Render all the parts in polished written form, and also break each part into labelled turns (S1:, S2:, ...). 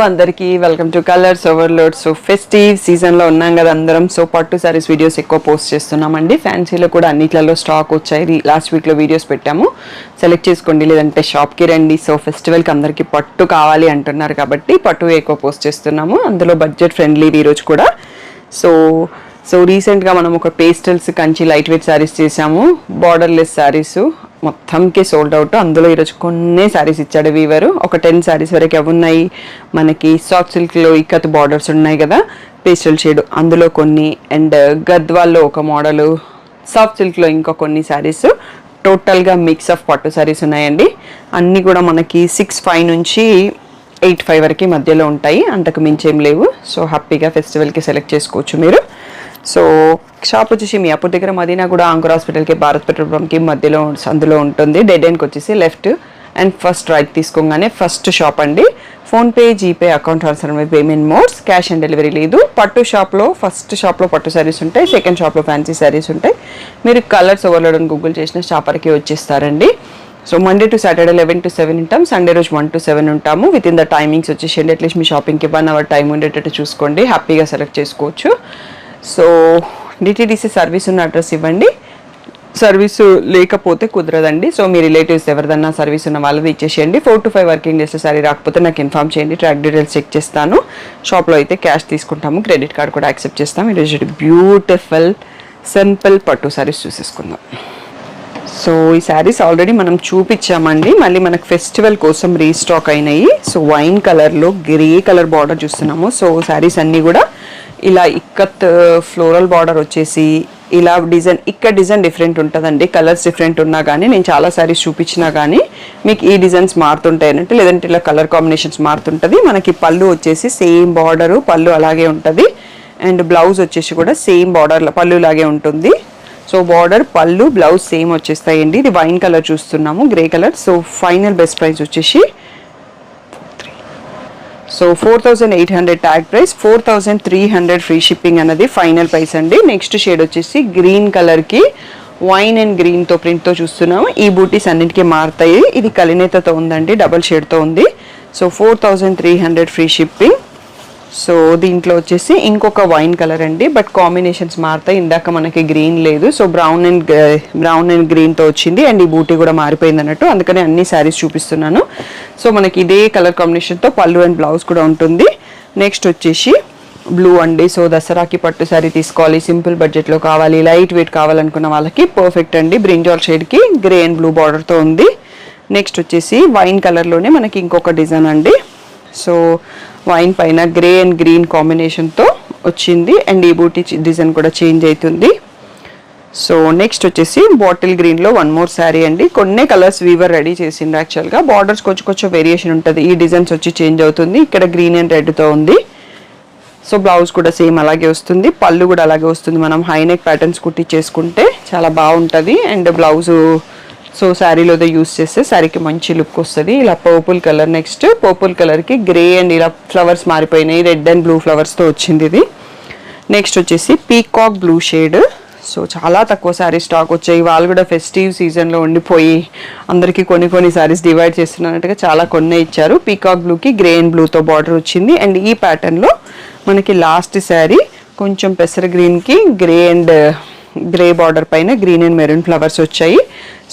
S1: అందరికీ welcome to colours overload. So festive సీజన్లో ఉన్నాం కదా అందరం. సో పట్టు సారీస్ వీడియోస్ ఎక్కువ పోస్ట్ చేస్తున్నామండి. ఫ్యాన్సీలో కూడా అన్నిట్లలో స్టాక్ వచ్చాయి. లాస్ట్ వీక్లో వీడియోస్ పెట్టాము, సెలెక్ట్ చేసుకోండి, లేదంటే షాప్కి రండి. సో ఫెస్టివల్కి అందరికీ పట్టు కావాలి అంటున్నారు కాబట్టి పట్టు ఎక్కువ పోస్ట్ చేస్తున్నాము, అందులో బడ్జెట్ ఫ్రెండ్లీ ఈరోజు కూడా. సో రీసెంట్గా మనం ఒక pastels Kanchi light weight saris చేసాము, బార్డర్లెస్ శారీస్ మొత్తంకి సోల్డ్ అవుట్. అందులో ఈరోజు కొన్ని శారీస్ ఇచ్చాడు వీవరు. ఒక 10 శారీస్ వరకు అవి ఉన్నాయి. మనకి సాఫ్ట్ సిల్క్లో ఇక్కత్ బార్డర్స్ ఉన్నాయి కదా, పేస్టల్ షేడ్, అందులో కొన్ని, అండ్ గద్వాల్లో ఒక మోడలు, సాఫ్ట్ సిల్క్లో ఇంకా కొన్ని శారీస్. టోటల్గా మిక్స్ ఆఫ్ పట్టు శారీస్ ఉన్నాయండి. అన్నీ కూడా మనకి 6'5" నుంచి 8'5" వరకు మధ్యలో ఉంటాయి, అంతకు మించేం లేవు. సో హ్యాపీగా ఫెస్టివల్కి సెలెక్ట్ చేసుకోవచ్చు మీరు. సో షాప్ వచ్చేసి మీ అప్పుడు దగ్గర మదీనా కూడా ఆంకర్ హాస్పిటల్కి, భారత్ పెట్రోల్ పంప్కి మధ్యలో అందులో ఉంటుంది. డెడ్ ఎండ్కి వచ్చేసి లెఫ్ట్ అండ్ ఫస్ట్ రైట్ తీసుకోగానే ఫస్ట్ షాప్ అండి. PhonePe, GPay, account transfer payment modes, cash on delivery లేదు. పట్టు షాప్లో ఫస్ట్ షాప్లో పట్టు శారీస్ ఉంటాయి, సెకండ్ షాప్లో ఫ్యాన్సీ శారీస్ ఉంటాయి. మీరు కలర్స్ ఓవర్లోడ్ అని గూగుల్ చేసిన షాపర్కి వచ్చేస్తారండి. So Monday to Saturday 11 to 7 ఉంటాం, సండే రోజు 1 to 7 ఉంటాము. విత్ ఇన్ ద టైమింగ్స్ వచ్చేసి అట్లీస్ట్ మీ షాపింగ్కి 1 hour టైం ఉండేటట్టు చూసుకోండి, హ్యాపీగా సెలెక్ట్ చేసుకోవచ్చు. సో డిటీడీసీ సర్వీస్ ఉన్న అడ్రస్ ఇవ్వండి, సర్వీసు లేకపోతే కుదరదండి. సో మీ రిలేటివ్స్ ఎవరిదన్నా సర్వీస్ ఉన్న వాళ్ళది ఇచ్చేసేయండి. 4 to 5 వర్కింగ్ డేస్ సారీ రాకపోతే నాకు ఇన్ఫామ్ చేయండి, ట్రాక్ డీటెయిల్స్ చెక్ చేస్తాను. షాప్లో అయితే క్యాష్ తీసుకుంటాము, క్రెడిట్ కార్డ్ కూడా యాక్సెప్ట్ చేస్తాము. ఈరోజు బ్యూటిఫుల్ సింపుల్ పట్టు శారీస్ చూసేసుకుందాం. సో ఈ శారీస్ ఆల్రెడీ మనం చూపించామండి, మళ్ళీ మనకు ఫెస్టివల్ కోసం రీస్టాక్ అయినాయి. సో వైన్ కలర్లో గ్రే కలర్ బార్డర్ చూస్తున్నాము. సో శారీస్ అన్నీ కూడా ఇలా ఇక్కత్ ఫ్లోరల్ బార్డర్ వచ్చేసి ఇలా డిజైన్, ఇక్కడ డిజైన్ డిఫరెంట్ ఉంటుందండి, కలర్స్ డిఫరెంట్ ఉన్నా కానీ, నేను చాలా శారీస్ చూపించినా కానీ మీకు ఈ డిజైన్స్ మారుతుంటాయి అన్నట్టు, లేదంటే ఇలా కలర్ కాంబినేషన్స్ మారుతుంటుంది. మనకి పళ్ళు వచ్చేసి సేమ్ బార్డరు, పళ్ళు అలాగే ఉంటుంది, అండ్ బ్లౌజ్ వచ్చేసి కూడా సేమ్ బార్డర్, పళ్ళు లాగే ఉంటుంది. సో బార్డర్, పళ్ళు, బ్లౌజ్ సేమ్ వచ్చేస్తాయండి. ఇది వైన్ కలర్ చూస్తున్నాము, grey colour. So final best price వచ్చేసి 4,800 ట్యాగ్ ప్రైస్, 4,300 ఫ్రీ షిప్పింగ్ అన్నది ఫైనల్ ప్రైస్ అండి. నెక్స్ట్ షేడ్ వచ్చేసి గ్రీన్ కలర్కి వైన్ అండ్ గ్రీన్తో ప్రింట్తో చూస్తున్నాము. ఈ బూటీస్ అన్నింటికీ మారుతాయి. ఇది కలినేతతో ఉందండి, డబల్ షేడ్తో ఉంది. So 4,300 free shipping. సో దీంట్లో వచ్చేసి ఇంకొక వైన్ కలర్ అండి, బట్ కాంబినేషన్స్ మారుతాయి. ఇందాక మనకి గ్రీన్ లేదు, సో బ్రౌన్ అండ్ గ్రీన్తో వచ్చింది, అండ్ ఈ బూటీ కూడా మారిపోయింది అన్నట్టు, అందుకని అన్ని శారీస్ చూపిస్తున్నాను. సో మనకి ఇదే కలర్ కాంబినేషన్తో పళ్ళు అండ్ బ్లౌజ్ కూడా ఉంటుంది. నెక్స్ట్ వచ్చేసి బ్లూ అండి. సో దసరాకి పట్టు శారీ తీసుకోవాలి, సింపుల్ బడ్జెట్లో కావాలి, లైట్ వెయిట్ కావాలనుకున్న వాళ్ళకి పర్ఫెక్ట్ అండి. బ్రింజాల్ షేడ్కి గ్రే అండ్ బ్లూ బార్డర్తో ఉంది. నెక్స్ట్ వచ్చేసి వైన్ కలర్లోనే మనకి ఇంకొక డిజైన్ అండి. సో వైన్ పైన గ్రే అండ్ గ్రీన్ కాంబినేషన్తో వచ్చింది, అండ్ ఈ బూటీ డిజైన్ కూడా చేంజ్ అవుతుంది. సో నెక్స్ట్ వచ్చేసి బాటిల్ గ్రీన్లో 1 more శారీ అండి. కొన్ని కలర్స్ వీవర్ రెడీ చేసింది యాక్చువల్గా, బార్డర్స్ కొంచెం వేరియేషన్ ఉంటుంది, ఈ డిజైన్స్ వచ్చి చేంజ్ అవుతుంది. ఇక్కడ గ్రీన్ అండ్ రెడ్తో ఉంది. సో బ్లౌజ్ కూడా సేమ్ అలాగే వస్తుంది, పళ్ళు కూడా అలాగే వస్తుంది. మనం హైనెక్ ప్యాటర్న్స్ కుట్టి చేసుకుంటే చాలా బాగుంటుంది, అండ్ బ్లౌజు సో శారీలో యూస్ చేస్తే శారీకి మంచి లుక్ వస్తుంది. ఇలా పర్పుల్ కలర్, నెక్స్ట్ పర్పుల్ కలర్కి గ్రే అండ్ ఇలా ఫ్లవర్స్ మారిపోయినాయి, రెడ్ అండ్ బ్లూ ఫ్లవర్స్తో వచ్చింది ఇది. నెక్స్ట్ వచ్చేసి పీకాక్ బ్లూ షేడ్. సో చాలా తక్కువ శారీస్ స్టాక్ వచ్చాయి, వాళ్ళు కూడా ఫెస్టివ్ సీజన్లో ఉండిపోయి అందరికీ కొన్ని శారీస్ డివైడ్ చేస్తున్నట్టుగా చాలా కొన్ని ఇచ్చారు. పీకాక్ బ్లూకి గ్రే అండ్ బ్లూతో బార్డర్ వచ్చింది, అండ్ ఈ ప్యాటర్న్లో మనకి లాస్ట్ శారీ కొంచెం పెసర గ్రీన్కి గ్రే బార్డర్ పైన గ్రీన్ అండ్ మెరూన్ ఫ్లవర్స్ వచ్చాయి.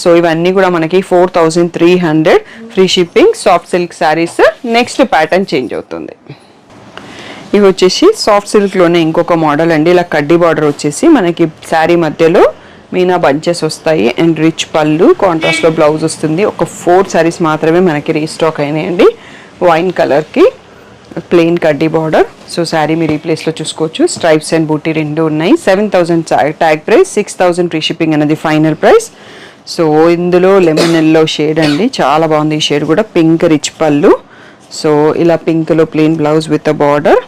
S1: సో ఇవన్నీ కూడా మనకి 4,300 free shipping, soft silk saris. Next pattern change అవుతుంది. ఇవి వచ్చేసి సాఫ్ట్ సిల్క్లోనే ఇంకొక మోడల్ అండి. ఇలా కడ్డీ బార్డర్ వచ్చేసి మనకి శారీ మధ్యలో మీనా బంచెస్ వస్తాయి, అండ్ రిచ్ పళ్ళు, కాంట్రాస్ట్లో బ్లౌజ్ వస్తుంది. ఒక 4 శారీస్ మాత్రమే మనకి రీస్టాక్ అయినాయండి. వైన్ కలర్కి ప్లెయిన్ కడ్డీ బార్డర్. సో శారీ మీరు ఈ ప్లేస్లో చూసుకోవచ్చు. స్ట్రైప్స్ అండ్ బూటీ రెండు ఉన్నాయి. 7,000 ట్యాగ్ ప్రైస్, 6,000 ఫ్రీ షిప్పింగ్ అనేది ఫైనల్ ప్రైస్. సో ఇందులో లెమన్ ఎల్లో షేడ్ అండి, చాలా బాగుంది ఈ షేడ్ కూడా. పింక్ రిచ్ పళ్ళు, సో ఇలా పింక్లో plain blouse with a border.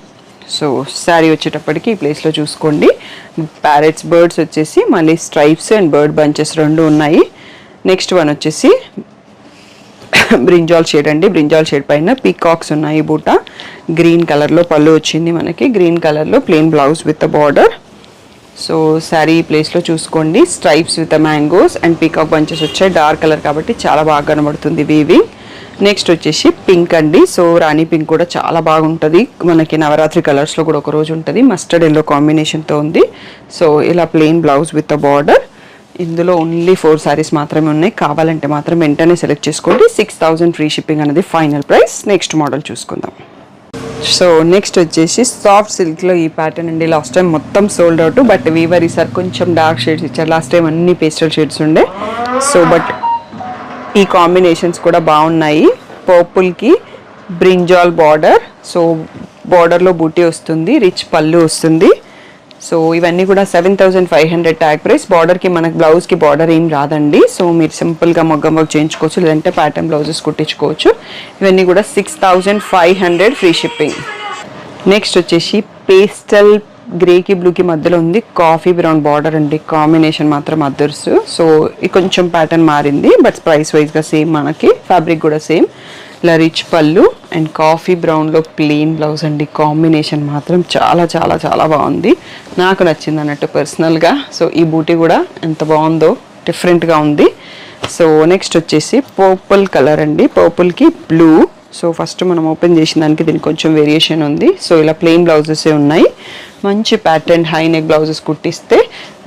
S1: So sari వచ్చేటప్పటికి ఈ ప్లేస్లో చూసుకోండి. ప్యారెట్స్, బర్డ్స్ వచ్చేసి మళ్ళీ స్ట్రైప్స్ అండ్ బర్డ్ బంచెస్ రెండు ఉన్నాయి. నెక్స్ట్ వన్ వచ్చేసి బ్రింజాల్ షేడ్ అండి. బ్రింజాల్ షేడ్ పైన పీకాక్స్ ఉన్నాయి, బూట గ్రీన్ కలర్లో పళ్ళు వచ్చింది మనకి, గ్రీన్ కలర్లో plain blouse with a border. So sari ప్లేస్లో చూసుకోండి. Stripes with mangoes and peacock bunches వచ్చాయి, డార్క్ కలర్ కాబట్టి చాలా బాగా కనబడుతుంది వీవింగ్. నెక్స్ట్ వచ్చేసి పింక్ అండి. సో రాణి పింక్ కూడా చాలా బాగుంటుంది, మనకి నవరాత్రి కలర్స్లో కూడా ఒక రోజు ఉంటుంది. మస్టర్డ్ ఎల్లో కాంబినేషన్తో ఉంది. సో ఇలా ప్లెయిన్ బ్లౌజ్ విత్ బార్డర్. ఇందులో ఓన్లీ 4 సారీస్ మాత్రమే ఉన్నాయి, కావాలంటే మాత్రం వెంటనే సెలెక్ట్ చేసుకోండి. 6000 ఫ్రీ షిప్పింగ్ అనేది ఫైనల్ ప్రైస్. నెక్స్ట్ మోడల్ చూసుకుందాం. సో నెక్స్ట్ వచ్చేసి సాఫ్ట్ సిల్క్లో ఈ ప్యాటర్న్ అండి. లాస్ట్ టైం మొత్తం సోల్డ్ అవుట్, బట్ వీవర్ ఈసారి కొంచెం డార్క్ షేడ్స్ ఇచ్చారు. లాస్ట్ టైం అన్ని పేస్టల్ షేడ్స్ ఉండే. సో బట్ ఈ కాంబినేషన్స్ కూడా బాగున్నాయి. పర్పుల్కి బ్రింజాల్ బార్డర్, సో బార్డర్లో బూటీ వస్తుంది, రిచ్ పళ్ళు వస్తుంది. సో ఇవన్నీ కూడా 7500 ట్యాగ్ ప్రైస్. బార్డర్కి మనకు బ్లౌజ్కి బార్డర్ ఏం రాదండి. సో మీరు సింపుల్గా మొగ్గం వర్క్ చేయించుకోవచ్చు, లేదంటే ప్యాటర్న్ బ్లౌజెస్ కుట్టించుకోవచ్చు. ఇవన్నీ కూడా 6500 ఫ్రీ షిప్పింగ్. నెక్స్ట్ వచ్చేసి పేస్టల్ గ్రేకి బ్లూకి మధ్యలో ఉంది కాఫీ బ్రౌన్ బార్డర్ అండి. కాంబినేషన్ మాత్రం అదర్స్. సో ఇది కొంచెం ప్యాటర్న్ మారింది, బట్ ప్రైస్ వైజ్గా సేమ్, మనకి ఫ్యాబ్రిక్ కూడా సేమ్. ఇలా రిచ్ పళ్ళు అండ్ కాఫీ బ్రౌన్లో ప్లెయిన్ బ్లౌజ్ అండి. కాంబినేషన్ మాత్రం చాలా చాలా చాలా బాగుంది, నాకు నచ్చింది అన్నట్టు పర్సనల్గా. సో ఈ బూటీ కూడా ఎంత బాగుందో, డిఫరెంట్గా ఉంది. సో నెక్స్ట్ వచ్చేసి పర్పుల్ కలర్ అండి, పర్పుల్కి బ్లూ. సో ఫస్ట్ మనం ఓపెన్ చేసిన దానికి దీనికి కొంచెం వేరియేషన్ ఉంది. సో ఇలా ప్లెయిన్ బ్లౌజెస్ ఉన్నాయి. మంచి ప్యాటర్న్ హై నెక్ బ్లౌజెస్ కుట్టిస్తే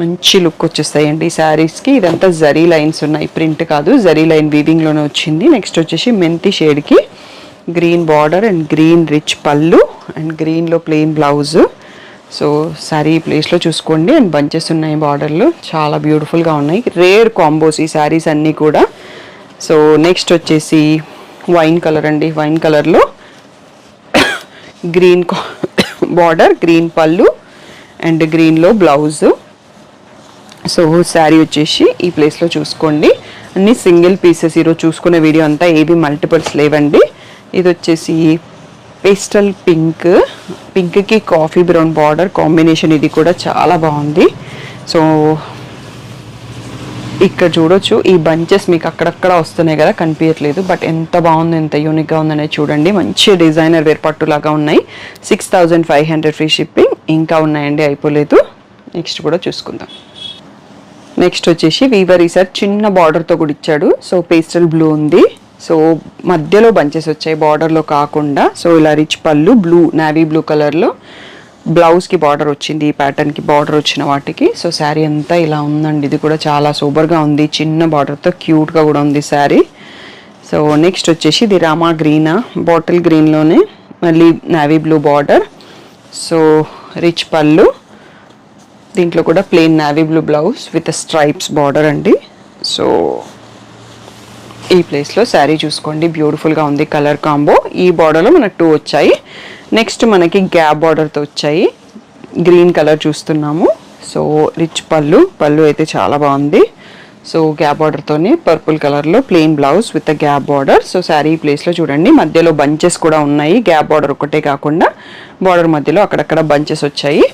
S1: మంచి లుక్ వచ్చేస్తాయండి ఈ శారీస్కి. ఇదంతా జరీ లైన్స్ ఉన్నాయి, ప్రింట్ కాదు, జరీ లైన్ వీవింగ్లోనే వచ్చింది. నెక్స్ట్ వచ్చేసి మెంతి షేడ్కి green border and green rich పళ్ళు అండ్ గ్రీన్లో ప్లెయిన్ బ్లౌజ్. సో శారీ ప్లేస్లో చూసుకోండి. అండ్ బంచెస్ ఉన్నాయి బార్డర్లో, చాలా బ్యూటిఫుల్గా ఉన్నాయి. రేర్ కాంబోస్ ఈ శారీస్ అన్నీ కూడా. సో నెక్స్ట్ వచ్చేసి వైన్ కలర్ అండి. వైన్ కలర్లో గ్రీన్ బార్డర్, గ్రీన్ పళ్ళు అండ్ గ్రీన్లో బ్లౌజ్. సో శారీ వచ్చేసి ఈ ప్లేస్లో చూసుకోండి. అన్ని సింగిల్ పీసెస్. ఈరోజు చూసుకునే వీడియో అంతా ఏవి మల్టిపుల్స్ లేవండి. ఇది వచ్చేసి పేస్టల్ పింక్, పింక్కి కాఫీ బ్రౌన్ బార్డర్ కాంబినేషన్. ఇది కూడా చాలా బాగుంది. సో ఇక్కడ చూడొచ్చు, ఈ బంచెస్ మీకు అక్కడక్కడ వస్తున్నాయి కదా, కనిపించట్లేదు, బట్ ఎంత బాగుంది, ఎంత యూనిక్గా ఉందనేది చూడండి. మంచి డిజైనర్ వేర్ పట్టులాగా ఉన్నాయి. 6500 ఫ్రీ షిప్పింగ్. ఇంకా ఉన్నాయండి, అయిపోలేదు. నెక్స్ట్ కూడా చూసుకుందాం. నెక్స్ట్ వచ్చేసి వీవర్ ఈసారి చిన్న బార్డర్తో కూడా ఇచ్చాడు. సో పేస్టల్ బ్లూ ఉంది. సో మధ్యలో బంచెస్ వచ్చాయి, బార్డర్లో కాకుండా. సో ఇలా రిచ్ పళ్ళు, బ్లూ నావీ బ్లూ కలర్లో బ్లౌజ్కి బార్డర్ వచ్చింది. ఈ ప్యాటర్న్కి బార్డర్ వచ్చిన వాటికి. సో శారీ అంతా ఇలా ఉందండి. ఇది కూడా చాలా సూపర్గా ఉంది, చిన్న బార్డర్తో క్యూట్గా కూడా ఉంది శారీ. సో నెక్స్ట్ వచ్చేసి ఇది రామా గ్రీనా, బాటిల్ గ్రీన్లోనే మళ్ళీ navy blue border. So rich పళ్ళు, దీంట్లో కూడా plain navy blue blouse with stripes border అండి. సో ఈ ప్లేస్లో శారీ చూసుకోండి, బ్యూటిఫుల్గా ఉంది కలర్ కాంబో. ఈ బార్డర్లో మనకు 2 వచ్చాయి. నెక్స్ట్ మనకి గ్యాప్ బార్డర్తో వచ్చాయి. గ్రీన్ కలర్ చూస్తున్నాము. సో రిచ్ పళ్ళు, పళ్ళు అయితే చాలా బాగుంది. సో గ్యాప్ బార్డర్తోనే పర్పుల్ కలర్లో plain blouse with gap border. So sari ప్లేస్లో చూడండి, మధ్యలో బంచెస్ కూడా ఉన్నాయి. గ్యాప్ బార్డర్ ఒకటే కాకుండా బార్డర్ మధ్యలో అక్కడక్కడ బంచెస్ వచ్చాయి.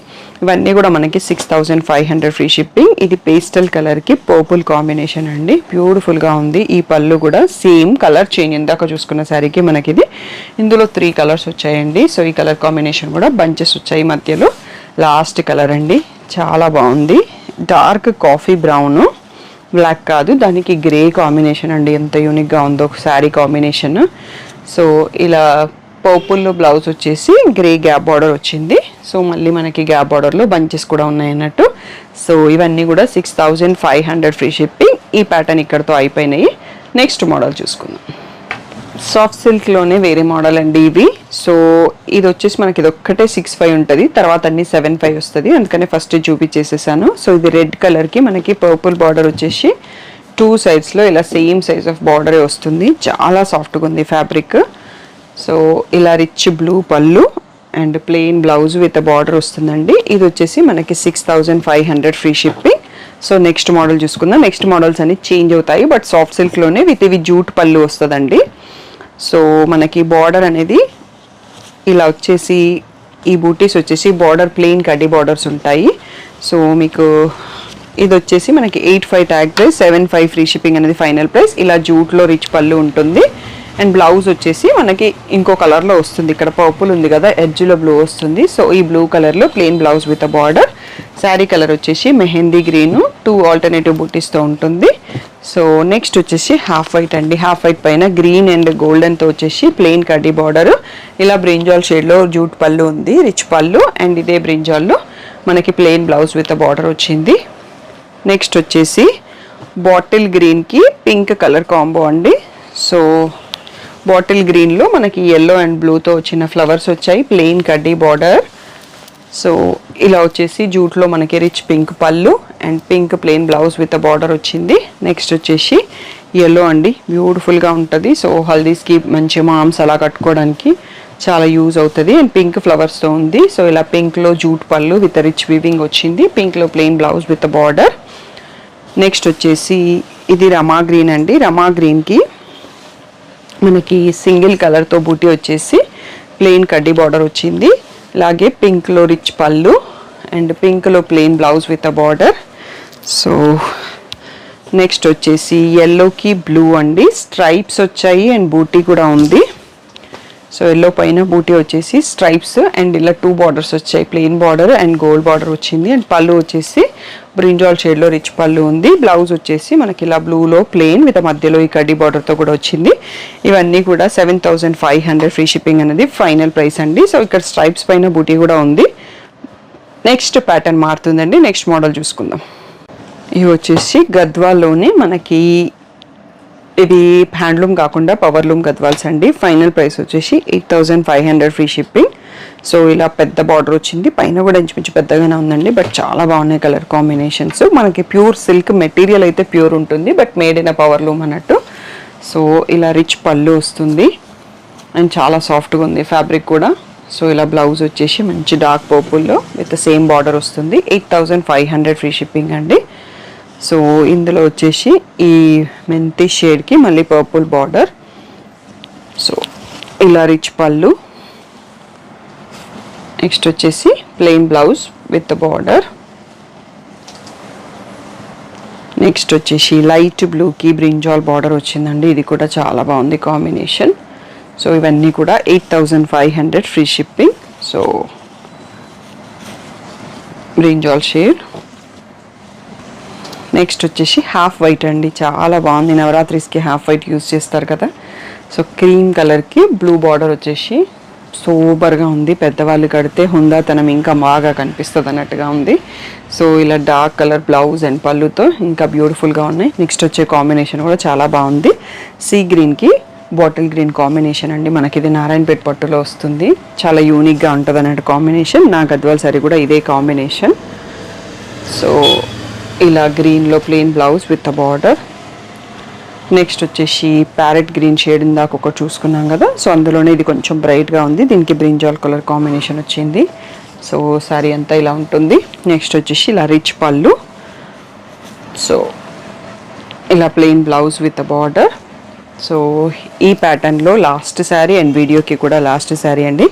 S1: ఇవన్నీ కూడా మనకి 6500 ఫ్రీ షిప్పింగ్. ఇది పేస్టల్ కలర్కి పర్పుల్ కాంబినేషన్ అండి, బ్యూటిఫుల్గా ఉంది. ఈ పళ్ళు కూడా సేమ్ కలర్ చేంజ్, ఇందాక చూసుకున్న శారీకి మనకి ఇది ఇందులో 3 కలర్స్ వచ్చాయండి. సో ఈ కలర్ కాంబినేషన్ కూడా బంచెస్ వచ్చాయి మధ్యలో. లాస్ట్ కలర్ అండి, చాలా బాగుంది. డార్క్ కాఫీ బ్రౌన్, బ్లాక్ కాదు, దానికి గ్రే కాంబినేషన్ అండి. ఎంత యూనిక్గా ఉందో శారీ కాంబినేషన్. సో ఇలా పర్పుల్లో బ్లౌజ్ వచ్చేసి గ్రే గ్యాప్ బార్డర్ వచ్చింది. సో మళ్ళీ మనకి గ్యాప్ బార్డర్లో బంచెస్ కూడా ఉన్నాయి అన్నట్టు. సో ఇవన్నీ కూడా 6500 ఫ్రీ షిప్పింగ్. ఈ ప్యాటర్న్ ఇక్కడతో అయిపోయినాయి. నెక్స్ట్ మోడల్ చూసుకుందాం. సాఫ్ట్ సిల్క్లోనే వేరే మోడల్ అండి ఇవి. సో ఇది వచ్చేసి మనకి ఇది ఒక్కటే 65 ఉంటుంది, తర్వాత అన్ని 75 వస్తుంది, అందుకనే ఫస్ట్ చూపించేసేసాను. సో ఇది రెడ్ కలర్కి మనకి పర్పుల్ బార్డర్ వచ్చేసి 2 సైడ్స్లో ఇలా సేమ్ సైజ్ ఆఫ్ బార్డరే వస్తుంది. చాలా సాఫ్ట్గా ఉంది ఫ్యాబ్రిక్. సో ఇలా రిచ్ బ్లూ పళ్ళు and plain blouse with border వస్తుందండి. ఇది వచ్చేసి మనకి 6500 free shipping. So next model చూసుకుందాం. నెక్స్ట్ మోడల్స్ అన్ని చేంజ్ అవుతాయి, బట్ సాఫ్ట్ సిల్క్లోనే విత్ ఇవి జూట్ పళ్ళు వస్తుందండి. సో మనకి బార్డర్ అనేది ఇలా వచ్చేసి, ఈ బూటీస్ వచ్చేసి బార్డర్ ప్లెయిన్ కడ్డీ బార్డర్స్ ఉంటాయి. సో మీకు ఇది వచ్చేసి మనకి 85 ట్యాగ్ ప్రైస్, 75 ఫ్రీ షిప్పింగ్ అనేది ఫైనల్ ప్రైస్. ఇలా జూట్లో రిచ్ పళ్ళు ఉంటుంది. అండ్ బ్లౌజ్ వచ్చేసి మనకి ఇంకో కలర్లో వస్తుంది. ఇక్కడ పర్పుల్ ఉంది కదా, ఎడ్జ్లో బ్లూ వస్తుంది. సో ఈ బ్లూ కలర్లో plain blouse with border. Sari colour వచ్చేసి మెహందీ గ్రీన్, 2 ఆల్టర్నేటివ్ బూటీస్తో ఉంటుంది. సో నెక్స్ట్ వచ్చేసి హాఫ్ వైట్ అండి. హాఫ్ వైట్ పైన గ్రీన్ అండ్ గోల్డెన్తో వచ్చేసి ప్లెయిన్ కడ్డీ బార్డర్, ఇలా బ్రింజాల్ షేడ్లో జూట్ పళ్ళు ఉంది, రిచ్ పళ్ళు. అండ్ ఇదే బ్రింజాల్లో మనకి ప్లెయిన్ బ్లౌజ్ విత్ బార్డర్ వచ్చింది. నెక్స్ట్ వచ్చేసి బాటిల్ గ్రీన్కి పింక్ కలర్ కాంబో అండి. సో బాటిల్ గ్రీన్లో మనకి ఎల్లో అండ్ బ్లూతో వచ్చిన ఫ్లవర్స్ వచ్చాయి, ప్లెయిన్ కడ్డీ బార్డర్. సో ఇలా వచ్చేసి జూట్లో మనకి రిచ్ పింక్ పళ్ళు and pink plain blouse with border వచ్చింది. నెక్స్ట్ వచ్చేసి ఎల్లో అండి, బ్యూటిఫుల్గా ఉంటుంది. సో హల్దీస్కి మంచి మామ్స్ అలా కట్టుకోవడానికి చాలా యూజ్ అవుతుంది. అండ్ పింక్ ఫ్లవర్స్తో ఉంది. సో ఇలా పింక్లో జూట్ పళ్ళు విత్ రిచ్ వీవింగ్ వచ్చింది, పింక్లో plain blouse with border. Next వచ్చేసి ఇది రమా గ్రీన్ అండి. రమా గ్రీన్కి మనకి సింగిల్ కలర్తో బూటీ వచ్చేసి ప్లెయిన్ కడ్డీ బార్డర్ వచ్చింది. అలాగే పింక్లో రిచ్ పళ్ళు అండ్ పింక్లో plain blouse with a border. So next వచ్చేసి ఎల్లోకి బ్లూ అండి, స్ట్రైప్స్ వచ్చాయి అండ్ బూటీ కూడా ఉంది. సో ఎల్లో పైన బూటీ వచ్చేసి స్ట్రైప్స్ అండ్ ఇలా 2 బార్డర్స్ వచ్చాయి, plain border and gold border వచ్చింది. అండ్ పళ్ళు వచ్చేసి బ్రింజాల్ షేడ్లో రిచ్ పళ్ళు ఉంది. బ్లౌజ్ వచ్చేసి మనకి ఇలా బ్లూలో ప్లెయిన్ విత్ మధ్యలో ఈ కడ్డీ బార్డర్తో కూడా వచ్చింది. ఇవన్నీ కూడా 7,500 ఫ్రీ షిప్పింగ్ అనేది ఫైనల్ ప్రైస్ అండి. సో ఇక్కడ స్ట్రైప్స్ పైన బూటీ కూడా ఉంది. నెక్స్ట్ ప్యాటర్న్ మారుతుందండి, నెక్స్ట్ మోడల్ చూసుకుందాం. ఇవి వచ్చేసి గద్వాల్లోనే మనకి ఇది హ్యాండ్లూమ్ కాకుండా పవర్లూమ్ గద్వాల్స్ అండి. ఫైనల్ ప్రైస్ వచ్చేసి 8,500 ఫ్రీ షిప్పింగ్. సో ఇలా పెద్ద బార్డర్ వచ్చింది, పైన కూడా ఇంచుమించు పెద్దగానే ఉందండి. బట్ చాలా బాగున్నాయి కలర్ కాంబినేషన్స్. మనకి ప్యూర్ సిల్క్ మెటీరియల్ అయితే ప్యూర్ ఉంటుంది, బట్ మేడ్ ఇన్ పవర్లూమ్ అన్నట్టు. సో ఇలా రిచ్ పళ్ళు వస్తుంది అండ్ చాలా సాఫ్ట్గా ఉంది ఫ్యాబ్రిక్ కూడా. సో ఇలా బ్లౌజ్ వచ్చేసి మంచి డార్క్ పర్పుల్లో విత్ సేమ్ బార్డర్ వస్తుంది. 8,500 ఫ్రీ షిప్పింగ్ అండి. సో ఇందులో వచ్చేసి ఈ మెంతి షేడ్కి మళ్ళీ పర్పుల్ బార్డర్. సో ఇలా రిచ్ పళ్ళు, నెక్స్ట్ వచ్చేసి plain blouse with border. Next వచ్చేసి లైట్ బ్లూకి బ్రింజాల్ బార్డర్ వచ్చిందండి. ఇది కూడా చాలా బాగుంది కాంబినేషన్. సో ఇవన్నీ కూడా 8,500 free shipping. So brinjal shade. Next వచ్చేసి హాఫ్ వైట్ అండి, చాలా బాగుంది. నవరాత్రిస్కి హాఫ్ వైట్ యూజ్ చేస్తారు కదా. సో క్రీమ్ కలర్కి బ్లూ బార్డర్ వచ్చేసి సూపర్గా ఉంది. పెద్దవాళ్ళు కడితే హుందాతనం ఇంకా బాగా కనిపిస్తుంది అన్నట్టుగా ఉంది. సో ఇలా డార్క్ కలర్ బ్లౌజ్ అండ్ పళ్ళుతో ఇంకా బ్యూటిఫుల్గా ఉన్నాయి. నెక్స్ట్ వచ్చే కాంబినేషన్ కూడా చాలా బాగుంది. సీ గ్రీన్కి బాటిల్ గ్రీన్ కాంబినేషన్ అండి. మనకి ఇది నారాయణపేట పట్టులో వస్తుంది, చాలా యూనిక్గా ఉంటుంది అన్నట్టు కాంబినేషన్. నా గద్వాల్ సారీ కూడా ఇదే కాంబినేషన్. సో ఇలా గ్రీన్లో plain blouse with a border. Next వచ్చేసి ప్యారెట్ గ్రీన్ షేడ్ ఇందాక ఒకటి చూసుకున్నాం కదా. సో అందులోనే ఇది కొంచెం బ్రైట్గా ఉంది, దీనికి బ్రింజాల్ కలర్ కాంబినేషన్ వచ్చింది. సో సారీ అంతా ఇలా ఉంటుంది. నెక్స్ట్ వచ్చేసి ఇలా రిచ్ పళ్ళు. సో ఇలా plain blouse with a border. So ఈ ప్యాటర్న్లో లాస్ట్ శారీ అండ్ వీడియోకి కూడా లాస్ట్ శారీ అండి.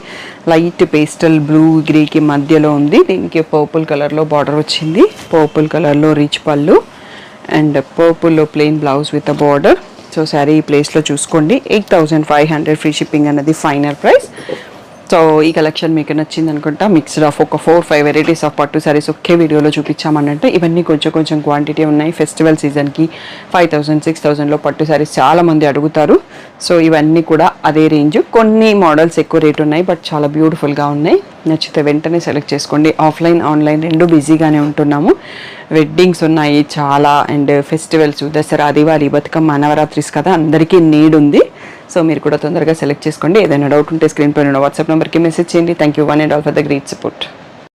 S1: లైట్ పేస్టల్ బ్లూ గ్రీకి మధ్యలో ఉంది, దీనికి పర్పుల్ కలర్లో బార్డర్ వచ్చింది. పర్పుల్ కలర్లో రిచ్ పళ్ళు అండ్ పర్పుల్లో plain blouse with a border. So sari ఈ ప్లేస్లో చూసుకోండి. 8,500 ఫ్రీ షిప్పింగ్ అన్నది ఫైనల్ ప్రైస్. సో ఈ కలెక్షన్ మీకు నచ్చింది అనుకుంటా. మిక్స్డ్ ఆఫ్ ఒక 4-5 వెరైటీస్ ఆఫ్ పట్టు సారీస్ ఒకే వీడియోలో చూపించామన్నట్టు. ఇవన్నీ కొంచెం క్వాంటిటీ ఉన్నాయి. ఫెస్టివల్ సీజన్కి 5,000-6,000లో పట్టు సారీస్ చాలామంది అడుగుతారు. సో ఇవన్నీ కూడా అదే రేంజ్. కొన్ని మోడల్స్ ఎక్కువ రేట్ ఉన్నాయి, బట్ చాలా బ్యూటిఫుల్గా ఉన్నాయి. నచ్చితే వెంటనే సెలెక్ట్ చేసుకోండి. ఆఫ్లైన్ ఆన్లైన్ రెండు బిజీగానే ఉంటున్నాము. వెడ్డింగ్స్ ఉన్నాయి చాలా, అండ్ ఫెస్టివల్స్, దసరా, దివాళీ, బతుకమ్మ, నవరాత్రిస్ కదా, అందరికీ నీడ్ ఉంది. సో మీరు కూడా తొందరగా సెలెక్ట్ చేసుకోండి. ఏదైనా డౌట్ ఉంటే స్క్రీన్ పైన ఉన్న వాట్సాప్ నెంబర్కి మెసేజ్ చేయండి. Thank you one and all for the great support.